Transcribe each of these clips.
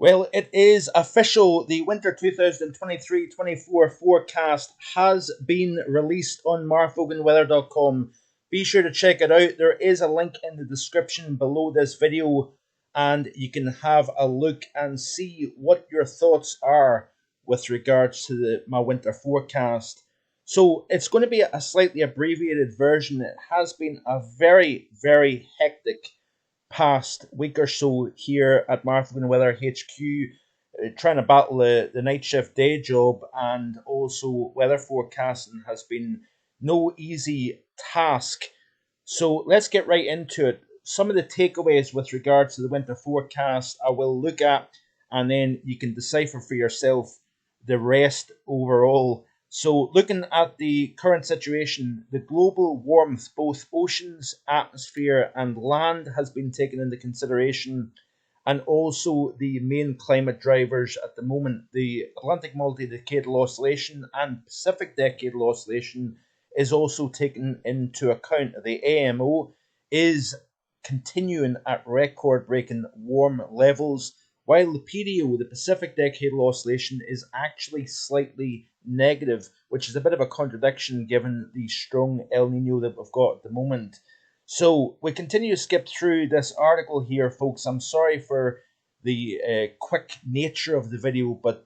Well, it is official. The winter 2023-24 forecast has been released on marfoganweather.com. Be sure to check it out. There is a link in the description below this video, and you can have a look and see what your thoughts are with regards to my winter forecast. So it's going to be a slightly abbreviated version. It has been a very, very hectic past week or so here at Marfogan Weather HQ, trying to battle the night shift day job, and also weather forecasting has been no easy task. So let's get right into it. Some of the takeaways with regards to the winter forecast I will look at, and then you can decipher for yourself the rest overall. So, looking at the current situation, the global warmth, both oceans, atmosphere, and land, has been taken into consideration, and also the main climate drivers at the moment. The Atlantic multi-decadal oscillation and Pacific decadal oscillation is also taken into account. The AMO is continuing at record-breaking warm levels, while the PDO, the Pacific decadal oscillation, is actually slightly negative, which is a bit of a contradiction given the strong El Nino that we've got at the moment. So we continue to skip through this article here, folks. I'm sorry for the quick nature of the video, but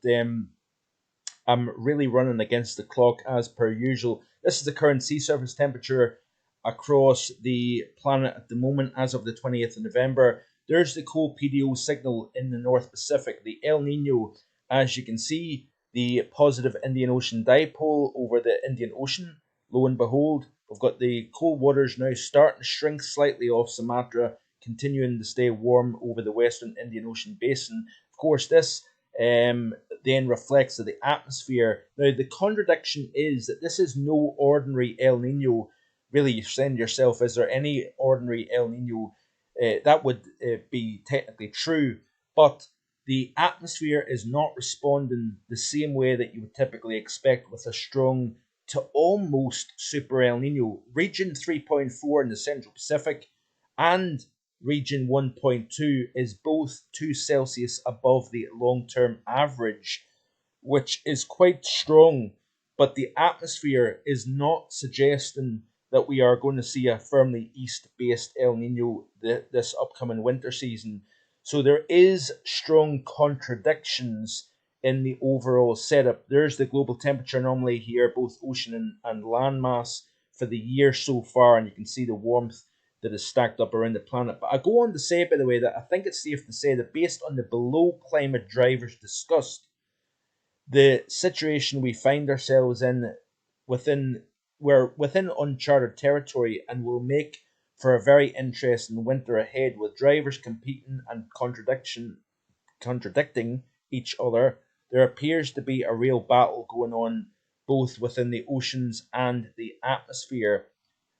I'm really running against the clock as per usual. This is the current sea surface temperature across the planet at the moment as of the 20th of November. There's the cold PDO signal in the North Pacific, the El Nino. As you can see, the positive Indian Ocean dipole over the Indian Ocean. Lo and behold, we've got the cold waters now starting to shrink slightly off Sumatra, continuing to stay warm over the Western Indian Ocean basin. Of course, this then reflects to the atmosphere. Now, the contradiction is that this is no ordinary El Nino. Really, you send yourself, is there any ordinary El Nino? That would be technically true, but the atmosphere is not responding the same way that you would typically expect with a strong to almost super El Nino. Region 3.4 in the Central Pacific and Region 1.2 is both 2 Celsius above the long-term average, which is quite strong, but the atmosphere is not suggesting that we are going to see a firmly east-based El Nino this upcoming winter season. So there is strong contradictions in the overall setup. There's the global temperature anomaly here, both ocean and land mass for the year so far, and you can see the warmth that is stacked up around the planet. But I go on to say, by the way, that I think it's safe to say that based on the below climate drivers discussed, the situation we find ourselves in we're within uncharted territory, and will make for a very interesting winter ahead, with drivers competing and contradicting each other. There appears to be a real battle going on both within the oceans and the atmosphere.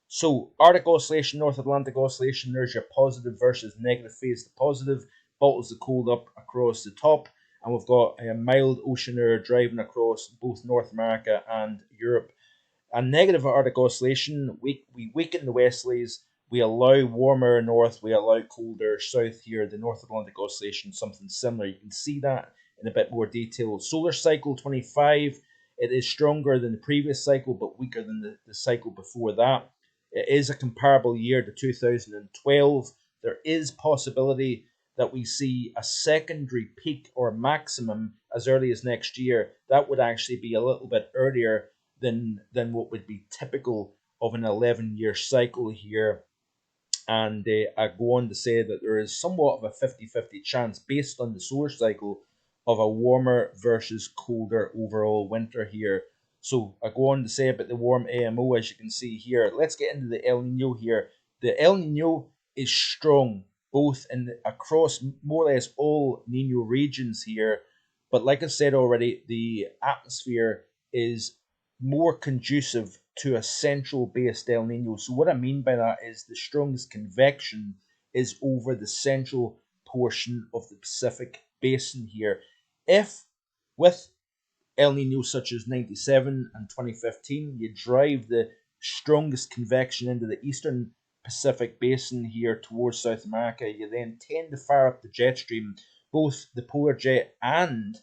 So, Arctic oscillation, North Atlantic oscillation, there's your positive versus negative phase. The positive bottles the cold up across the top, and we've got a mild ocean air driving across both North America and Europe. A negative Arctic oscillation, we weaken the westerlies, we allow warmer north, we allow colder south here. The North Atlantic oscillation, something similar. You can see that in a bit more detail. Solar cycle 25, it is stronger than the previous cycle, but weaker than the cycle before that. It is a comparable year to 2012. There is possibility that we see a secondary peak or maximum as early as next year. That would actually be a little bit earlier than what would be typical of an 11-year cycle here. And I go on to say that there is somewhat of a 50-50 chance, based on the solar cycle, of a warmer versus colder overall winter here. So I go on to say about the warm AMO, as you can see here. Let's get into the El Nino here. The El Nino is strong, both across more or less all Nino regions here. But like I said already, the atmosphere is more conducive to a central-based El Nino. So what I mean by that is the strongest convection is over the central portion of the Pacific basin here. If with El Nino such as 97 and 2015, you drive the strongest convection into the eastern Pacific basin here towards South America, you then tend to fire up the jet stream, both the polar jet and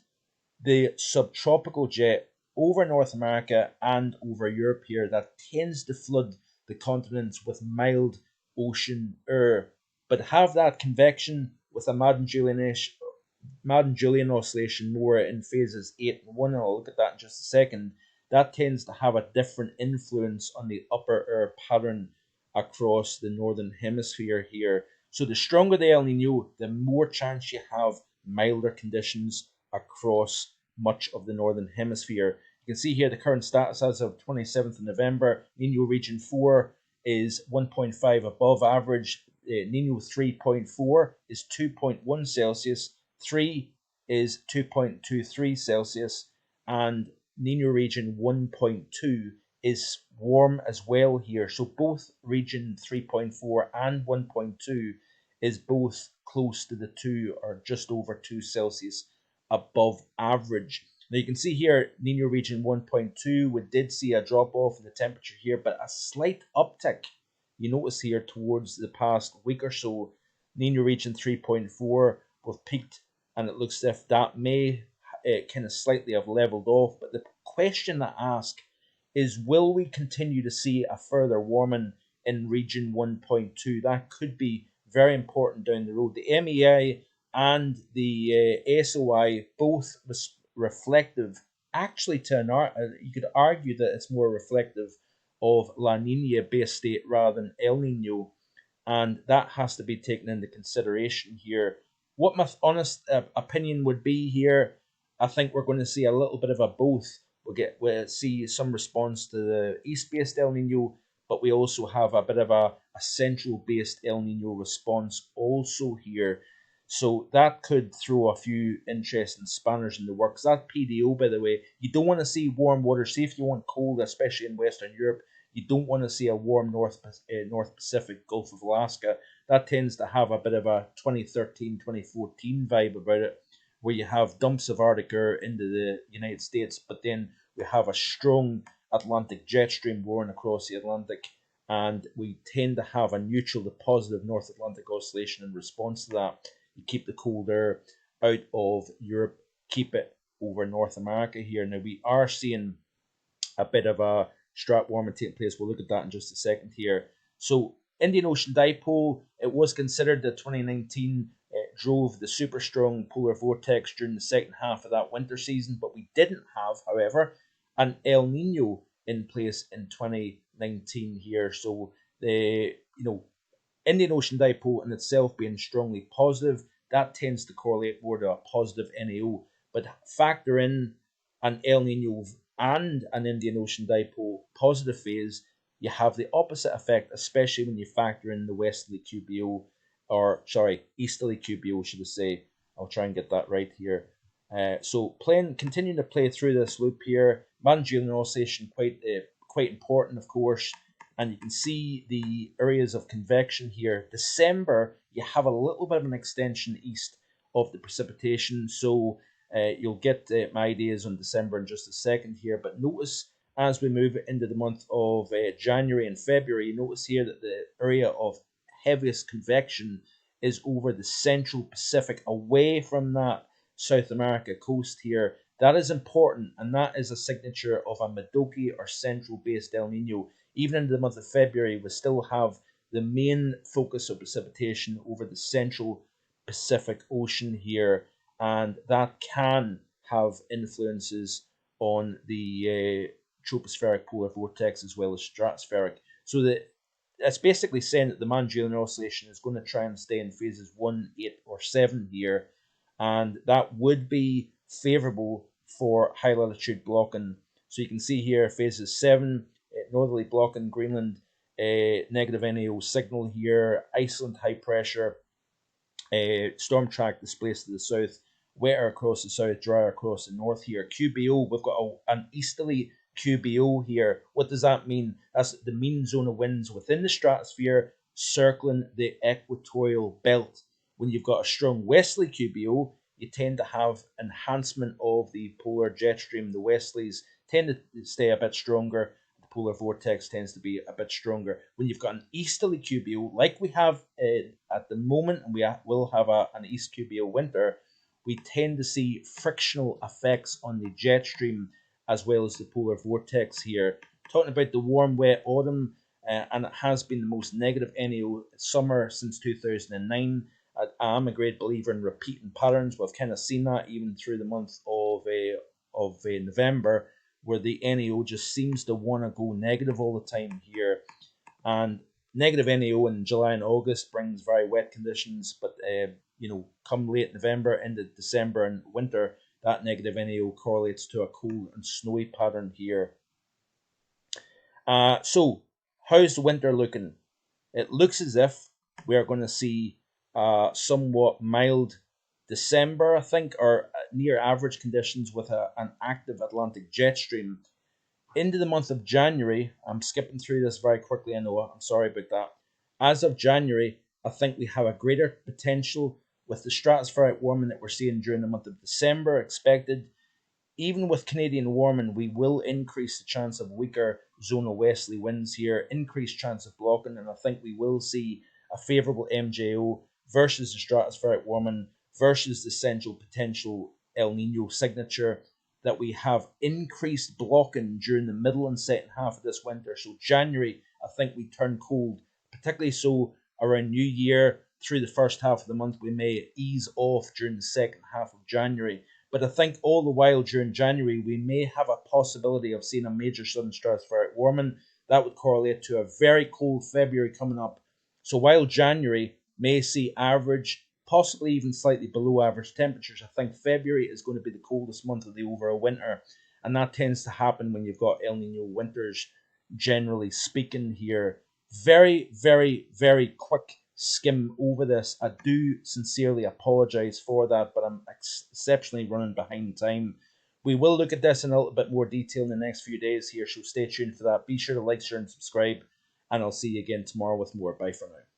the subtropical jet over North America and over Europe here that tends to flood the continents with mild ocean air, but have that convection with a Madden-Julian oscillation more in phases 8 and 1, and I'll look at that in just a second. That tends to have a different influence on the upper air pattern across the northern hemisphere here. So the stronger the El Nino, the more chance you have milder conditions across much of the northern hemisphere. You can see here the current status as of 27th of November. Nino region 4 is 1.5 above average. Nino 3.4 is 2.1 Celsius. 3 is 2.23 Celsius. And Nino region 1.2 is warm as well here. So both region 3.4 and 1.2 is both close to the 2 or just over 2 Celsius above average. Now you can see here, Nino region 1.2, we did see a drop off in the temperature here, but a slight uptick. You notice here towards the past week or so, Nino region 3.4, we've peaked, and it looks as if that may kind of slightly have leveled off. But the question I ask is, will we continue to see a further warming in region 1.2? That could be very important down the road. The MEI and the SOI both reflective, actually you could argue that it's more reflective of La Nina base state rather than El Nino, and that has to be taken into consideration here. What my honest opinion would be here, I think we're going to see a little bit of a both. We'll see some response to the east-based El Nino, but we also have a bit of a central-based El Nino response also here. So that could throw a few interesting spanners in the works. That PDO, by the way, you don't want to see warm water. See if you want cold, especially in Western Europe, you don't want to see a warm North Pacific, Gulf of Alaska. That tends to have a bit of a 2013, 2014 vibe about it, where you have dumps of Arctic air into the United States, but then we have a strong Atlantic jet stream roaring across the Atlantic, and we tend to have a neutral to positive North Atlantic oscillation in response to that. You keep the cold air out of Europe, keep it over North America here. Now, we are seeing a bit of a strat warming taking place. We'll look at that in just a second here. So, Indian Ocean Dipole, it was considered that 2019 drove the super strong polar vortex during the second half of that winter season, but we didn't have, however, an El Nino in place in 2019 here. So, Indian Ocean Dipole in itself being strongly positive, that tends to correlate more to a positive NAO. But factor in an El Nino and an Indian Ocean Dipole positive phase, you have the opposite effect, especially when you factor in the westerly QBO, easterly QBO, should I say. I'll try and get that right here. So continuing to play through this loop here, Madden-Julian oscillation quite important, of course. And you can see the areas of convection here. December, you have a little bit of an extension east of the precipitation, so you'll get my ideas on December in just a second here. But notice as we move into the month of January and February, you notice here that the area of heaviest convection is over the central Pacific, away from that South America coast here. That is important, and that is a signature of a Modoki or central-based El Nino. Even into the month of February, we still have the main focus of precipitation over the central Pacific Ocean here, and that can have influences on the tropospheric polar vortex as well as stratospheric. So that's basically saying that the Madden-Julian oscillation is going to try and stay in phases 1, 8, or 7 here, and that would be favorable for high latitude blocking. So you can see here phases 7, northerly blocking, Greenland, negative NAO signal here, Iceland high pressure, storm track displaced to the south, wetter across the south, drier across the north here. QBO, we've got an easterly QBO here. What does that mean? That's the mean zone of winds within the stratosphere circling the equatorial belt. When you've got a strong westerly QBO, you tend to have enhancement of the polar jet stream. The westerlies tend to stay a bit stronger. The polar vortex tends to be a bit stronger. When you've got an easterly QBO, like we have at the moment, and we will have an east QBO winter, we tend to see frictional effects on the jet stream as well as the polar vortex here. Talking about the warm, wet autumn, and it has been the most negative NAO summer since 2009. I am a great believer in repeating patterns. We've kind of seen that even through the month of November, where the NAO just seems to want to go negative all the time here. And negative NAO in July and August brings very wet conditions, but come late November into December and winter, that negative NAO correlates to a cool and snowy pattern here. So how's the winter looking? It looks as if we are going to see somewhat mild December, I think, or near average conditions with an active Atlantic jet stream. Into the month of January, I'm skipping through this very quickly, I know, I'm sorry about that. As of January, I think we have a greater potential with the stratospheric warming that we're seeing during the month of December expected. Even with Canadian warming, we will increase the chance of weaker zonal westerly winds here, increased chance of blocking, and I think we will see a favourable MJO versus the stratospheric warming versus the central potential El Nino signature, that we have increased blocking during the middle and second half of this winter. So January, I think we turn cold, particularly so around New Year. Through the first half of the month, we may ease off during the second half of January. But I think all the while during January, we may have a possibility of seeing a major southern stratospheric warming. That would correlate to a very cold February coming up. So while January may see average, possibly even slightly below average temperatures, I think February is going to be the coldest month of the overall winter. And that tends to happen when you've got El Nino winters, generally speaking here. Very, very, very quick skim over this. I do sincerely apologize for that, but I'm exceptionally running behind time. We will look at this in a little bit more detail in the next few days here, so stay tuned for that. Be sure to like, share, and subscribe, and I'll see you again tomorrow with more. Bye for now.